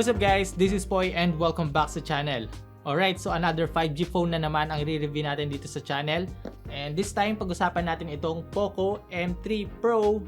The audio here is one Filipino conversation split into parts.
What's up guys? This is Poy and welcome back sa channel. Alright, so another 5G phone na naman ang i-review natin dito sa channel. And this time, pag-usapan natin itong Poco M3 Pro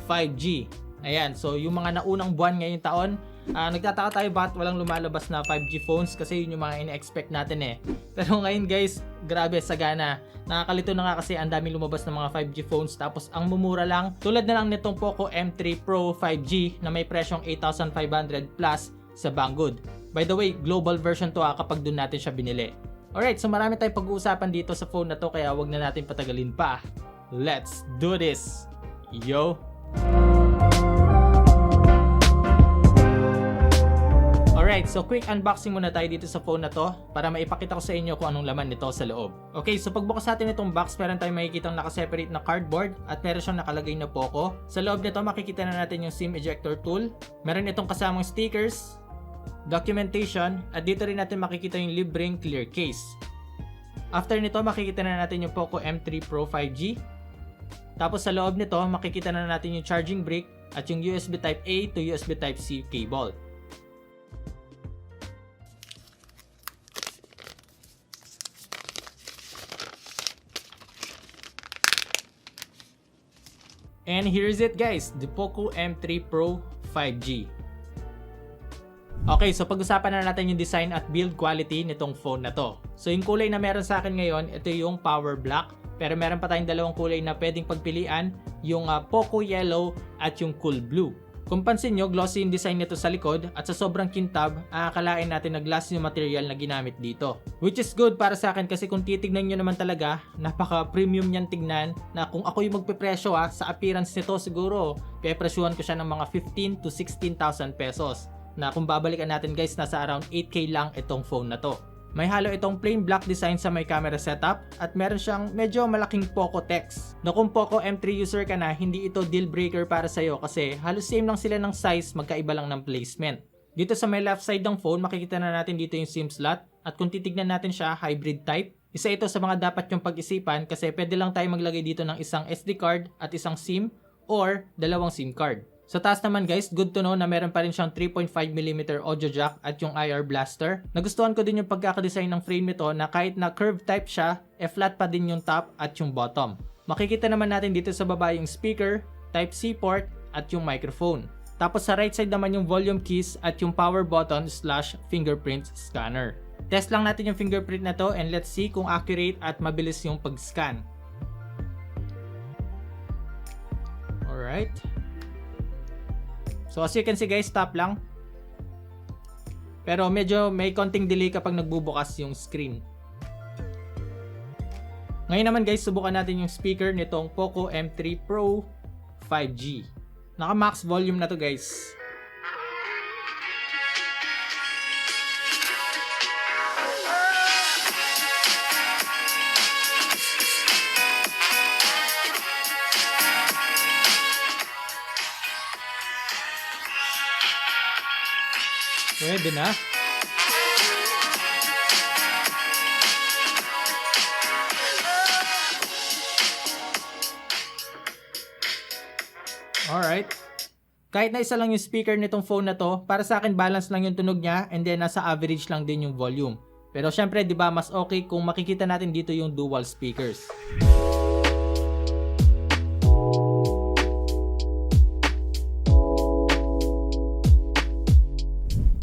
5G. Ayan, so yung mga naunang buwan ngayong taon, nagtataka tayo bakit walang lumalabas na 5G phones kasi yun yung mga ina-expect natin eh. Pero ngayon guys, grabe sagana. Nakakalito na nga kasi ang daming lumabas ng mga 5G phones tapos ang mumura lang. Tulad na lang nitong Poco M3 Pro 5G na may presyong 8,500 plus sa BANGGOOD. By the way, global version to kapag doon natin siya binili. Alright, so marami tayong pag-uusapan dito sa phone na to kaya wag na natin patagalin pa. Let's do this! Yo! Alright, so quick unboxing muna tayo dito sa phone na to para maipakita ko sa inyo kung anong laman nito sa loob. Okay, so pagbukas natin itong box, meron tayong makikitang nakaseparate na cardboard at meron siyang nakalagay na Poco. Sa loob nito, makikita na natin yung SIM ejector tool. Meron itong kasamang stickers, documentation, at dito rin natin makikita yung libreng clear case. After nito, makikita na natin yung Poco M3 Pro 5G. Tapos sa loob nito, makikita na natin yung charging brick at yung USB Type-A to USB Type-C cable. And here's it guys, the Poco M3 Pro 5G. Okay, so pag-usapan na natin yung design at build quality nitong phone na to. So yung kulay na meron sa akin ngayon, ito yung Power Black. Pero meron pa tayong dalawang kulay na pwedeng pagpilian, yung Poco Yellow at yung Cool Blue. Kung pansin nyo, glossy yung design nito sa likod at sa sobrang kintab, akalain natin na glass yung material na ginamit dito. Which is good para sa akin kasi kung titignan nyo naman talaga, napaka-premium niyan tignan na kung ako yung magpipresyo sa appearance nito siguro, pepresyuhan ko siya ng mga 15 to 16,000 pesos. Na kung babalikan natin guys, nasa around 8K lang itong phone na to. May halo itong plain black design sa may camera setup at meron siyang medyo malaking Poco text. Na kung Poco M3 user ka na, hindi ito deal breaker para sa'yo kasi halos same lang sila ng size, magkaiba lang ng placement. Dito sa may left side ng phone, makikita na natin dito yung SIM slot at kung titignan natin siya, hybrid type. Isa ito sa mga dapat yung pag-isipan kasi pwede lang tayo maglagay dito ng isang SD card at isang SIM or dalawang SIM card. Sa taas naman guys, good to know na meron pa rin siyang 3.5mm audio jack at yung IR blaster. Nagustuhan ko din yung pagkakadesign ng frame nito na kahit na curve type siya, flat pa din yung top at yung bottom. Makikita naman natin dito sa baba yung speaker, Type-C port at yung microphone. Tapos sa right side naman yung volume keys at yung power button / fingerprint scanner. Test lang natin yung fingerprint na to and let's see kung accurate at mabilis yung pag-scan. Alright. So as you can see guys, tap lang. Pero medyo may konting delay kapag nagbubukas yung screen. Ngayon naman guys, subukan natin yung speaker nitong Poco M3 Pro 5G. Naka max volume na to guys. Pwede na. Alright. Kahit na isa lang yung speaker nitong phone na to, para sa akin balance lang yung tunog niya and then nasa average lang din yung volume. Pero syempre, 'di ba, mas okay kung makikita natin dito yung dual speakers.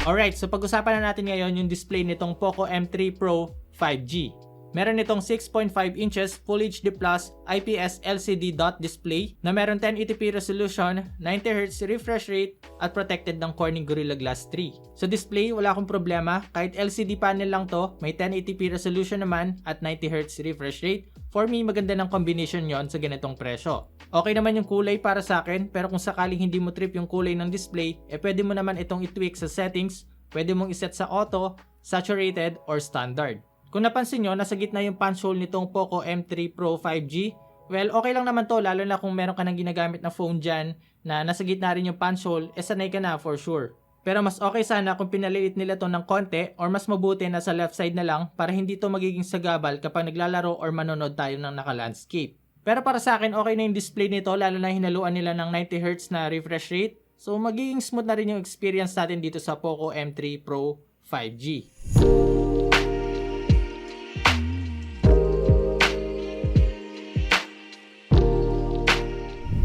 Alright, so pag-usapan na natin ngayon yung display nitong Poco M3 Pro 5G. Meron itong 6.5 inches Full HD Plus IPS LCD dot display na meron 1080p resolution, 90Hz refresh rate at protected ng Corning Gorilla Glass 3. Sa display, wala akong problema. Kahit LCD panel lang to, may 1080p resolution naman at 90Hz refresh rate. For me, maganda ng combination yon sa ganitong presyo. Okay naman yung kulay para sa akin, pero kung sakaling hindi mo trip yung kulay ng display, pwede mo naman itong i-tweak sa settings. Pwede mong iset sa auto, saturated, or standard. Kung napansin nyo, nasa gitna yung punch hole nitong Poco M3 Pro 5G. Well, okay lang naman to, lalo na kung meron ka nang ginagamit na phone dyan na nasa gitna rin yung punch hole, sanay ka na for sure. Pero mas okay sana kung pinaliit nila to ng konti or mas mabuti na sa left side na lang para hindi to magiging sagabal kapag naglalaro or manonood tayo ng naka-landscape. Pero para sa akin okay na yung display nito lalo na hinaluan nila ng 90Hz na refresh rate. So magiging smooth na rin yung experience natin dito sa Poco M3 Pro 5G.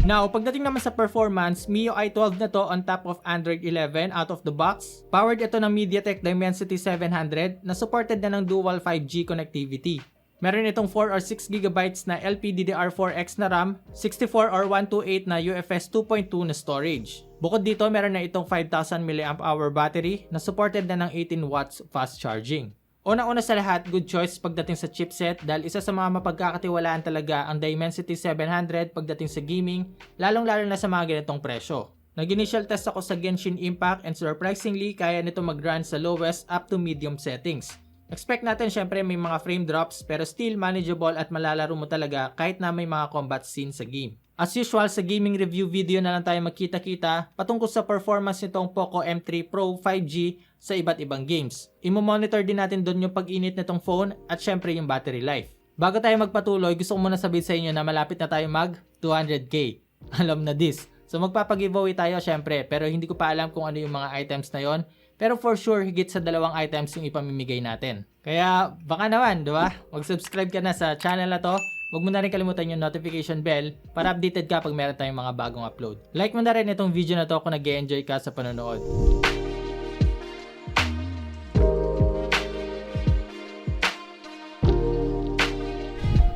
Now, pagdating naman sa performance, MIUI 12 na to on top of Android 11 out of the box. Powered ito ng MediaTek Dimensity 700 na supported na ng dual 5G connectivity. Meron itong 4 or 6 GB na LPDDR4X na RAM, 64 or 128 na UFS 2.2 na storage. Bukod dito, meron na itong 5000 mAh battery na supported na ng 18 watts fast charging. Una-una sa lahat, good choice pagdating sa chipset dahil isa sa mga mapagkakatiwalaan talaga ang Dimensity 700 pagdating sa gaming, lalong-lalo na sa mga ganitong presyo. Nag-initial test ako sa Genshin Impact and surprisingly, kaya nito mag-run sa lowest up to medium settings. Expect natin syempre may mga frame drops pero still manageable at malalaro mo talaga kahit na may mga combat scene sa game. As usual, sa gaming review video na lang tayo magkita-kita patungkol sa performance nitong Poco M3 Pro 5G sa iba't ibang games. Imo-monitor din natin doon yung pag-init nitong phone at syempre yung battery life. Bago tayo magpatuloy, gusto ko muna sabihin sa inyo na malapit na tayo mag 200k. Alam na this. So magpapag-giveaway tayo syempre pero hindi ko pa alam kung ano yung mga items na yon. Pero for sure, higit sa 2 items yung ipamimigay natin. Kaya baka naman, di ba? Mag-subscribe ka na sa channel na to. Huwag mo na rin kalimutan yung notification bell para updated ka pag meron tayong mga bagong upload. Like mo na rin itong video na to kung nag-e-enjoy ka sa panonood.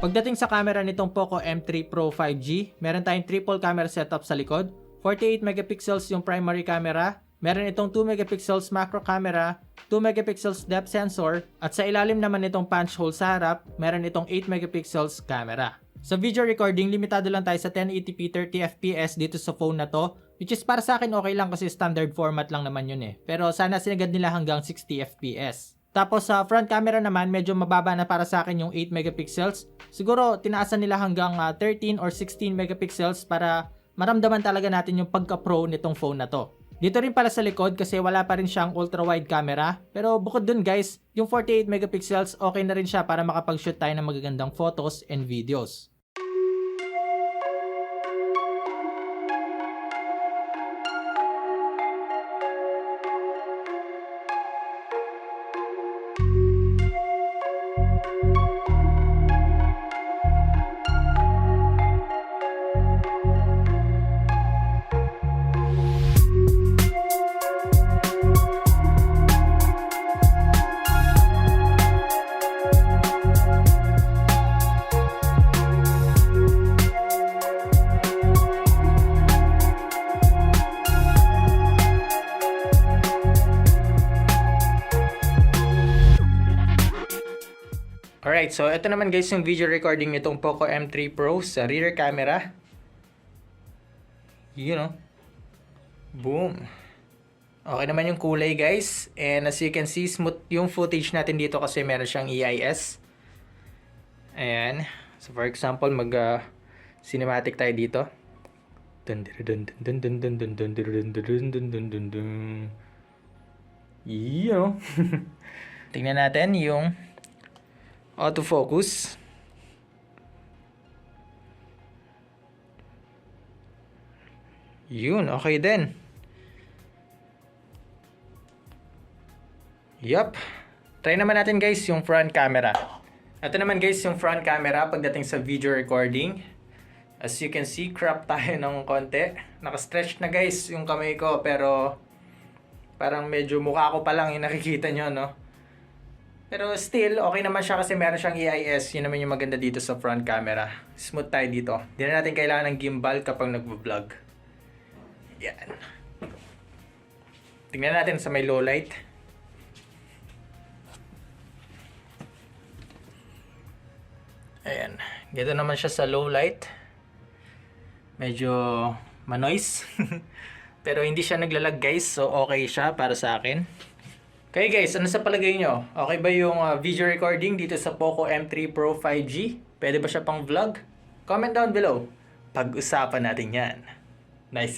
Pagdating sa camera nitong Poco M3 Pro 5G, meron tayong triple camera setup sa likod. 48 megapixels yung primary camera. Meron itong 2 megapixels macro camera, 2 megapixels depth sensor, at sa ilalim naman itong punch hole sa harap, meron itong 8 megapixels camera. Sa video recording, limitado lang tayo sa 1080p 30fps dito sa phone na to, which is para sa akin okay lang kasi standard format lang naman yun eh. Pero sana sinagad nila hanggang 60fps. Tapos sa front camera naman, medyo mababa na para sa akin yung 8 megapixels. Siguro tinaasan nila hanggang 13 or 16 megapixels para maramdaman talaga natin yung pagka-pro nitong phone na to. Dito rin pala sa likod kasi wala pa rin siyang ultra-wide camera. Pero bukod dun guys, yung 48 megapixels okay na rin siya para makapag-shoot tayo ng magagandang photos and videos. Alright, so ito naman guys yung video recording nitong Poco M3 Pro sa rear camera. You know. Boom. Okay naman yung kulay guys. And as you can see, smooth yung footage natin dito kasi meron siyang EIS. Ayan. So for example, mag-cinematic tayo dito. You know. Tingnan natin yung autofocus. Yun, okay din. Yup. Try naman natin guys yung front camera. Ito naman guys yung front camera pagdating sa video recording. As you can see, crop tayo ng konti. Naka-stretch na guys yung kamay ko pero parang medyo mukha ko pa lang yung nakikita nyo, no? Pero still, okay naman siya kasi meron siyang EIS. Yun naman yung maganda dito sa front camera. Smooth tayo dito. Hindi na natin kailangan ng gimbal kapag nagvo-vlog. Yan. Tingnan natin sa may low light. Ayan. Dito naman siya sa low light. Medyo manoise. Pero hindi siya naglalag guys. So okay siya para sa akin. Okay guys, ano sa palagay nyo? Okay ba yung video recording dito sa Poco M3 Pro 5G? Pwede ba siya pang vlog? Comment down below. Pag-usapan natin yan. Nice!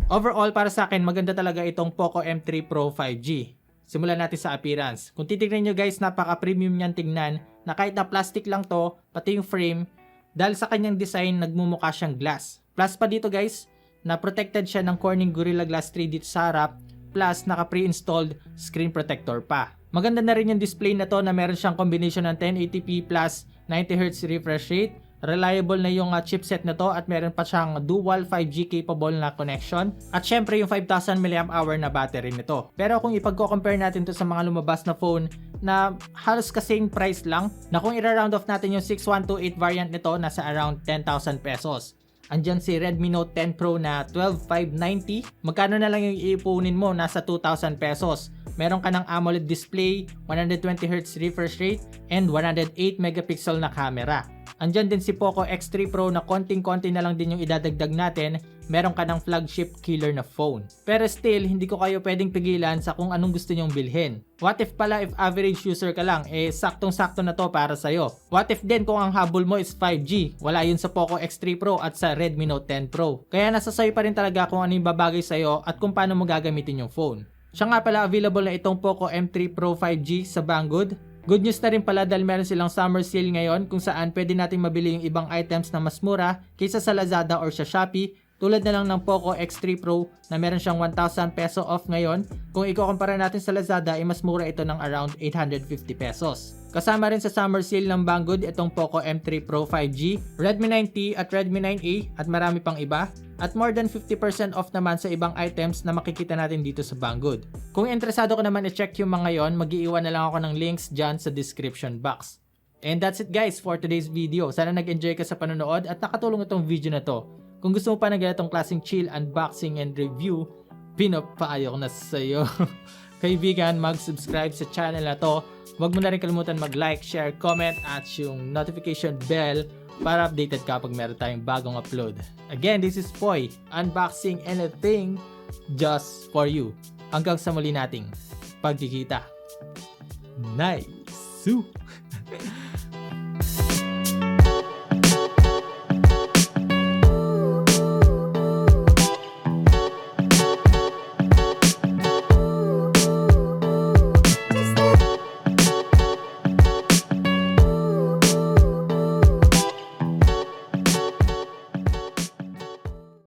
Overall, para sa akin, maganda talaga itong Poco M3 Pro 5G. Simulan natin sa appearance. Kung titignan nyo guys, napaka-premium niyan tingnan na kahit na plastic lang to, pati yung frame, dahil sa kanyang design, nagmumukha siyang glass. Plus pa dito guys, na protected siya ng Corning Gorilla Glass 3 dito sa harap, plus naka pre-installed screen protector pa. Maganda na rin yung display na to na meron siyang combination ng 1080p plus 90Hz refresh rate. Reliable na yung chipset na to at meron pa siyang dual 5G capable na connection. At syempre yung 5000 mAh na battery nito. Pero kung ipagko-compare natin to sa mga lumabas na phone na halos kasing price lang, na kung i-round off natin yung 6128 variant nito, nasa around 10,000 pesos. Andyan si Redmi Note 10 Pro na 12,590. Magkano na lang yung iipunin mo? Nasa 2,000 pesos. Meron ka ng AMOLED display, 120Hz refresh rate, and 108 megapixel na camera. Andyan din si Poco X3 Pro na konting-konti na lang din yung idadagdag natin. Meron ka ng flagship killer na phone. Pero still, hindi ko kayo pwedeng pigilan sa kung anong gusto nyong bilhin. What if pala if average user ka lang, saktong-sakto na to para sa'yo. What if din kung ang habol mo is 5G? Wala yun sa Poco X3 Pro at sa Redmi Note 10 Pro. Kaya nasa sa'yo pa rin talaga kung ano yung babagay sa'yo at kung paano mo gagamitin yung phone. Siya nga pala, available na itong Poco M3 Pro 5G sa BANGGOOD. Good news na rin pala dahil meron silang summer sale ngayon kung saan pwede nating mabili yung ibang items na mas mura kaysa sa Lazada or sa Shopee, tulad na lang ng Poco X3 Pro na meron siyang 1,000 peso off ngayon. Kung ikukumpara natin sa Lazada, mas mura ito ng around 850 pesos. Kasama rin sa summer sale ng BANGGOOD itong Poco M3 Pro 5G, Redmi 9T at Redmi 9A at marami pang iba. At more than 50% off naman sa ibang items na makikita natin dito sa BANGGOOD. Kung interesado ka naman i-check yung mga yon, mag-iiwan na lang ako ng links dyan sa description box. And that's it guys for today's video. Sana nag-enjoy ka sa panonood at nakatulong itong video na to. Kung gusto mo pa ng ganitong klaseng chill, unboxing, and review, pinapaayo ko na sa'yo. Kaibigan, mag-subscribe sa channel na to. Huwag mo na rin kalimutan mag-like, share, comment, at yung notification bell para updated kapag meron tayong bagong upload. Again, this is Poy, unboxing anything just for you. Hanggang sa muli nating pagkikita. Nice!